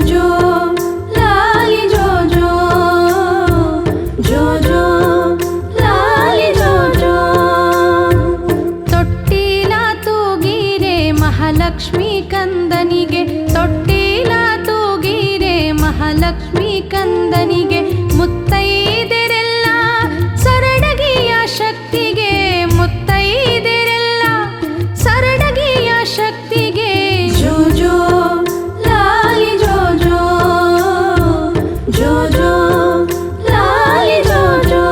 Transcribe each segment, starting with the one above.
ಜೋ ಲಾಲಿ ಜೋ ಜೋ ಜೋ ಜೋ ಲಾಲಿ ಜೋ ಜೋ. ತೊಟ್ಟಿಲ ತೂಗಿರೆ ಮಹಾಲಕ್ಷ್ಮಿ ಕಂದನಿಗೆ, ತೊಟ್ಟಿಲ ತೂಗಿರೆ ಮಹಾಲಕ್ಷ್ಮಿ ಕಂದನಿಗೆ, ಮುತ್ತೈದೆರೆಲ್ಲ ಸರಡಗಿಯ ಶಕ್ತಿಗೆ, ಮುತ್ತೈದೆರೆಲ್ಲ ಸರಡಗಿಯ ಶಕ್ತಿಗೆ. ಜೋ ಜೋ ಲಾಲಿ ಜೋ ಜೋ ಜೋ ಜೋ ಲಾಲಿ ಜೋ ಜೋ.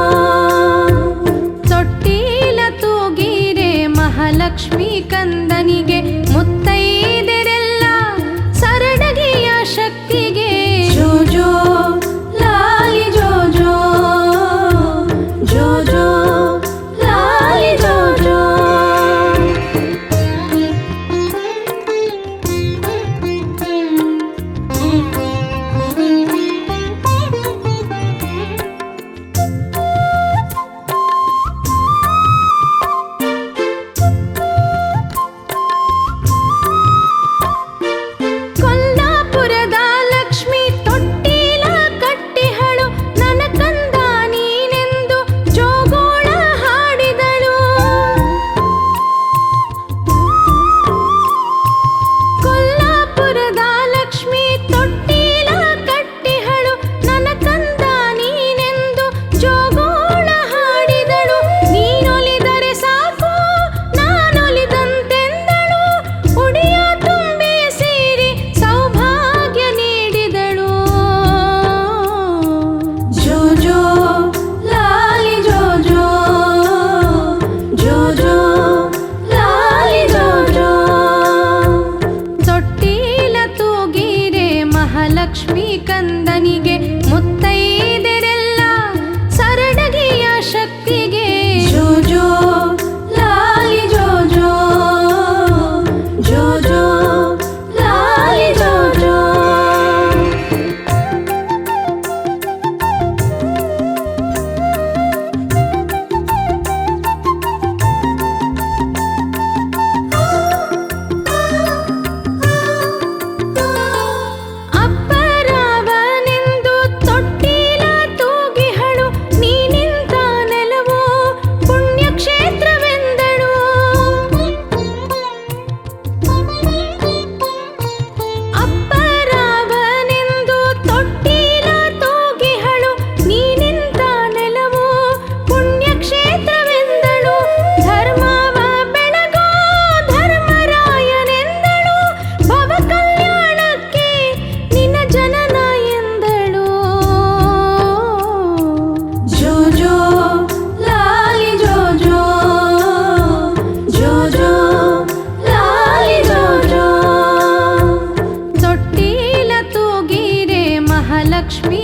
ತೊಟ್ಟಿಲ ತೂಗಿರೆ ಮಹಾಲಕ್ಷ್ಮಿ ಕಂದನಿಗೆ, ಮುತ್ತೈದೆರೆಲ್ಲ ಸರಡಗಿಯ ಶಕ್ತಿಗೆ. ಜೋ ಜೋ ಲಾಲಿ ಜೋ ಜೋ ಜೋ ಜೋ ಲಾಲಿ ಜೋ ಜೋ. ಕೊಲ್ಲಾಪುರದ ಲಕ್ಷ್ಮಿ ತೊಟ್ಟಿಲ ಕಟ್ಟಿಹಳು, ನನ್ನ ಕಂದ ನೀನೆಂದು ಜೋಗೋಳ ಹಾಡಿದಳು. ಕೊಲ್ಲಾಪುರದ ಲಕ್ಷ್ಮಿ ತೊಟ್ಟಿಲ ಕಟ್ಟಿಹಳು, ನನ್ನ ಕಂದ ನೀನೆಂದು ಜೋಗೋಳ ಹಾಡಿದಳು. ನೀನೊಲಿದರೆ ಸಾಕು ನಾನೊಲಿದಂತೆಂದಳು, ಉಡಿಯ ತುಂಬಿಯ ಸೇರಿ ಸೌಭಾಗ್ಯ ನೀಡಿದಳು. ಜೋ ಜೋ ಲಾಲಿ ಜೋ ಜೋ ಜೋ ಜೋ ಲಾಲಿ ಜೋ ಜೋ. ತೊಟ್ಟಿಲ ತೂಗಿರೆ ಮಹಾಲಕ್ಷ್ಮಿ ಕಂದನಿಗೆ, ಮುತ್ತೈದೆರೆಲ್ಲ ಸರಡಗಿಯ ಶಕ್ತಿಗೆ. ಜೋ ಜೋ ಲಾಲಿ ಜೋ ಜೋ ಜೋ ಜೋ ಲಾಲಿ ಜೋ ಜೋ. ಅಪ್ಪರಾವನೆಂದು ತೊಟ್ಟಿಲ ತೂಗಿಹಳು, ನೀನಿಂತ ನೆಲವು ಪುಣ್ಯಕ್ಷೇತ್ರವೆಂದಳು. ಅಪ್ಪರಾವನೆಂದು ತೊಟ್ಟಿಲ ತೂಗಿಹಳು, ನೀನಿಂತ ನೆಲವು ಪುಣ್ಯಕ್ಷೇತ್ರವೆಂದಳು. ಧರ್ಮವ ಬೆಳಗೋ ಧರ್ಮರಾಯನೆಂದಳು, ಭವ ಕಲ್ಯಾಣಕ್ಕೆ ನಿನ್ನ ಜನನ ಎಂದಳು. ಜೋ ಜೋ ಲಾಲಿ ಜೋ ಜೋ ಜೋ ಜೋ ಲಾಲಿ ಜೋ ಜೋ. ತೊಟ್ಟಿಲ ತೂಗಿರೆ ಮಹಾಲಕ್ಷ್ಮಿ